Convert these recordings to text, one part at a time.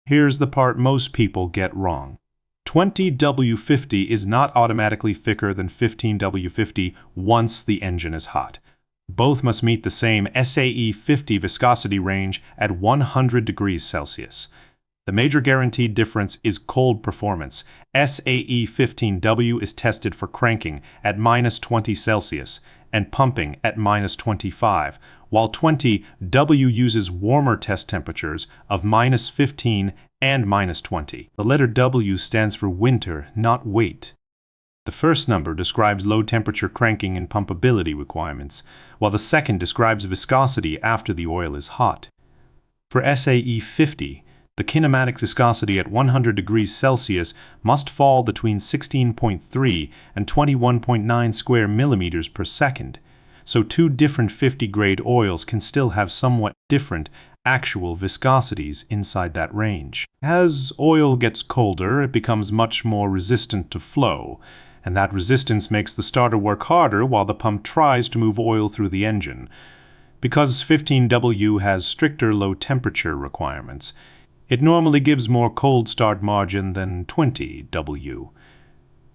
Here's the part most people get wrong. 20W50 is not automatically thicker than 15W50 once the engine is hot. Both must meet the same SAE 50 viscosity range at 100 degrees Celsius. The major guaranteed difference is cold performance. SAE 15W is tested for cranking at -20 Celsius and pumping at -25, while 20W uses warmer test temperatures of -15 and -20. The letter W stands for winter, not weight. The first number describes low-temperature cranking and pumpability requirements, while the second describes viscosity after the oil is hot. For SAE 50, the kinematic viscosity at 100 degrees Celsius must fall between 16.3 and 21.9 square millimeters per second, so two different 50-grade oils can still have somewhat different actual viscosities inside that range. As oil gets colder, it becomes much more resistant to flow, and that resistance makes the starter work harder while the pump tries to move oil through the engine. Because 15W has stricter low-temperature requirements, it normally gives more cold start margin than 20W.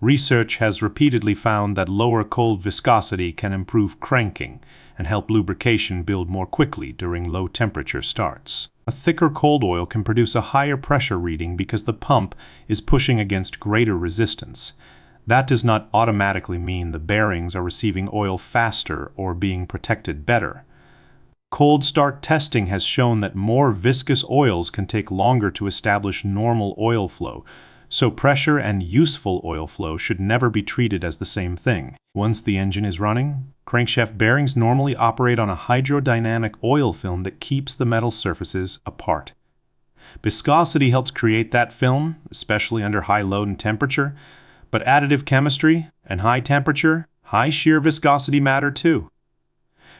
Research has repeatedly found that lower cold viscosity can improve cranking and help lubrication build more quickly during low-temperature starts. A thicker cold oil can produce a higher pressure reading because the pump is pushing against greater resistance. That does not automatically mean the bearings are receiving oil faster or being protected better. Cold start testing has shown that more viscous oils can take longer to establish normal oil flow, so pressure and useful oil flow should never be treated as the same thing. Once the engine is running, crankshaft bearings normally operate on a hydrodynamic oil film that keeps the metal surfaces apart. Viscosity helps create that film, especially under high load and temperature, but additive chemistry and high temperature, high shear viscosity matter too.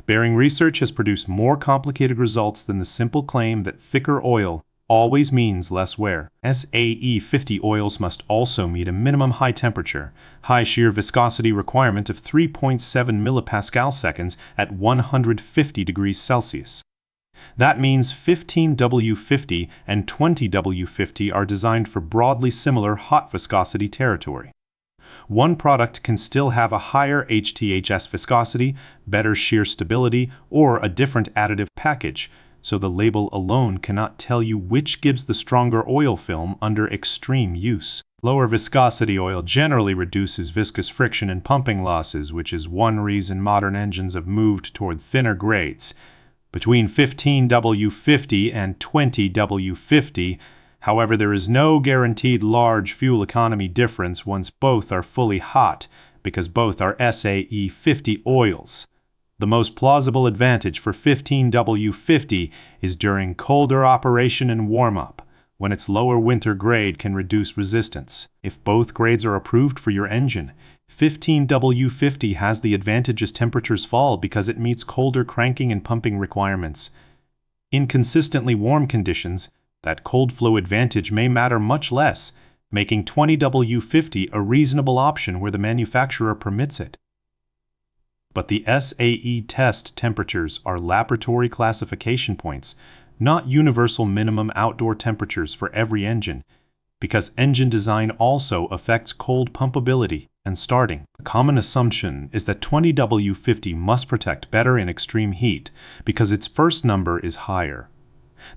Bearing research has produced more complicated results than the simple claim that thicker oil always means less wear. SAE 50 oils must also meet a minimum high temperature, high shear viscosity requirement of 3.7 millipascal seconds at 150 degrees Celsius. That means 15W50 and 20W50 are designed for broadly similar hot viscosity territory. One product can still have a higher HTHS viscosity, better shear stability, or a different additive package, so the label alone cannot tell you which gives the stronger oil film under extreme use. Lower viscosity oil generally reduces viscous friction and pumping losses, which is one reason modern engines have moved toward thinner grades. Between 15W50 and 20W50, however, there is no guaranteed large fuel economy difference once both are fully hot, because both are SAE 50 oils. The most plausible advantage for 15W50 is during colder operation and warm-up, when its lower winter grade can reduce resistance. If both grades are approved for your engine, 15W50 has the advantage as temperatures fall because it meets colder cranking and pumping requirements. In consistently warm conditions, that cold flow advantage may matter much less, making 20W50 a reasonable option where the manufacturer permits it. But the SAE test temperatures are laboratory classification points, not universal minimum outdoor temperatures for every engine, because engine design also affects cold pumpability and starting. A common assumption is that 20W50 must protect better in extreme heat because its first number is higher.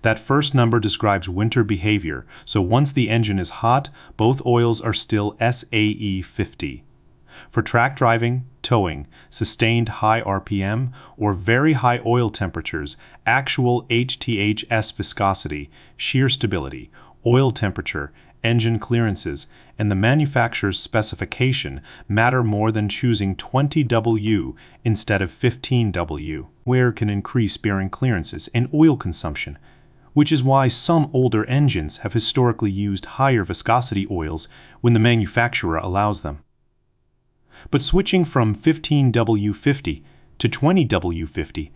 That first number describes winter behavior, so once the engine is hot, both oils are still SAE 50. For track driving, towing, sustained high RPM, or very high oil temperatures, actual HTHS viscosity, shear stability, oil temperature, engine clearances, and the manufacturer's specification matter more than choosing 20W instead of 15W. Wear can increase bearing clearances and oil consumption, which is why some older engines have historically used higher viscosity oils when the manufacturer allows them. But switching from 15W50 to 20W50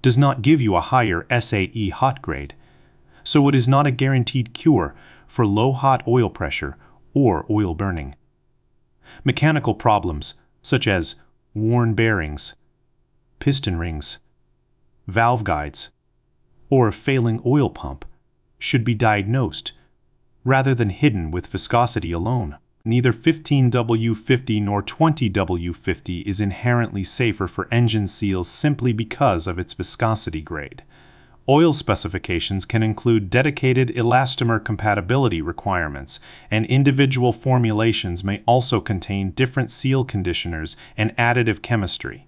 does not give you a higher SAE hot grade, so it is not a guaranteed cure for low hot oil pressure or oil burning. Mechanical problems such as worn bearings, piston rings, valve guides, or a failing oil pump should be diagnosed rather than hidden with viscosity alone. Neither 15W50 nor 20W50 is inherently safer for engine seals simply because of its viscosity grade. Oil specifications can include dedicated elastomer compatibility requirements, and individual formulations may also contain different seal conditioners and additive chemistry.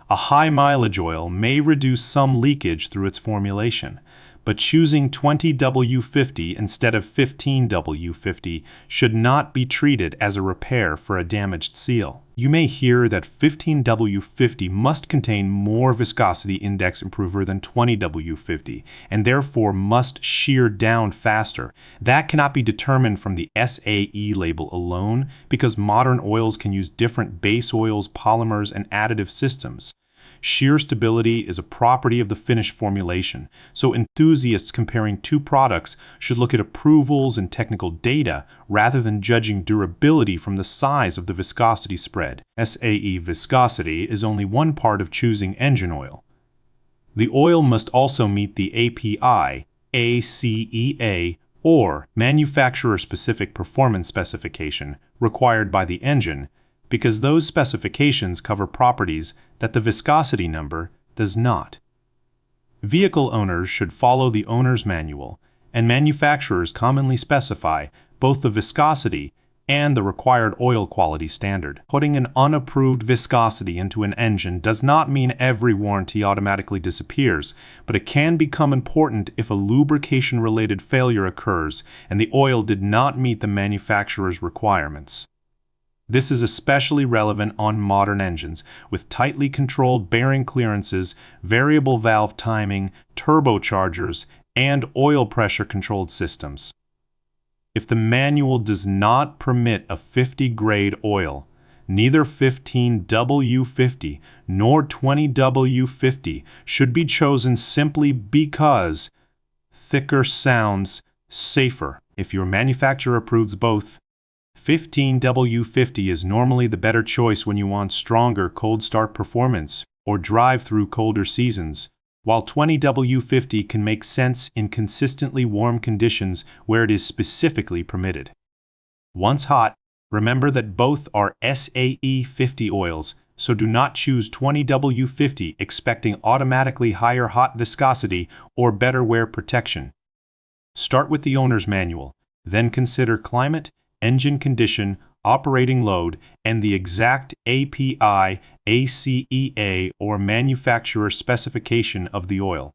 A high-mileage oil may reduce some leakage through its formulation, but choosing 20W50 instead of 15W50 should not be treated as a repair for a damaged seal. You may hear that 15W50 must contain more viscosity index improver than 20W50 and therefore must shear down faster. That cannot be determined from the SAE label alone because modern oils can use different base oils, polymers, and additive systems. Shear stability is a property of the finished formulation, so enthusiasts comparing two products should look at approvals and technical data rather than judging durability from the size of the viscosity spread. SAE viscosity is only one part of choosing engine oil. The oil must also meet the API, ACEA, or manufacturer-specific performance specification required by the engine, because those specifications cover properties that the viscosity number does not. Vehicle owners should follow the owner's manual, and manufacturers commonly specify both the viscosity and the required oil quality standard. Putting an unapproved viscosity into an engine does not mean every warranty automatically disappears, but it can become important if a lubrication-related failure occurs and the oil did not meet the manufacturer's requirements. This is especially relevant on modern engines, with tightly controlled bearing clearances, variable valve timing, turbochargers, and oil pressure-controlled systems. If the manual does not permit a 50-grade oil, neither 15W50 nor 20W50 should be chosen simply because thicker sounds safer. If your manufacturer approves both, 15W50 is normally the better choice when you want stronger cold start performance or drive through colder seasons, while 20W50 can make sense in consistently warm conditions where it is specifically permitted. Once hot, remember that both are SAE 50 oils, so do not choose 20W50 expecting automatically higher hot viscosity or better wear protection. Start with the owner's manual, then consider climate, engine condition, operating load, and the exact API, ACEA, or manufacturer specification of the oil.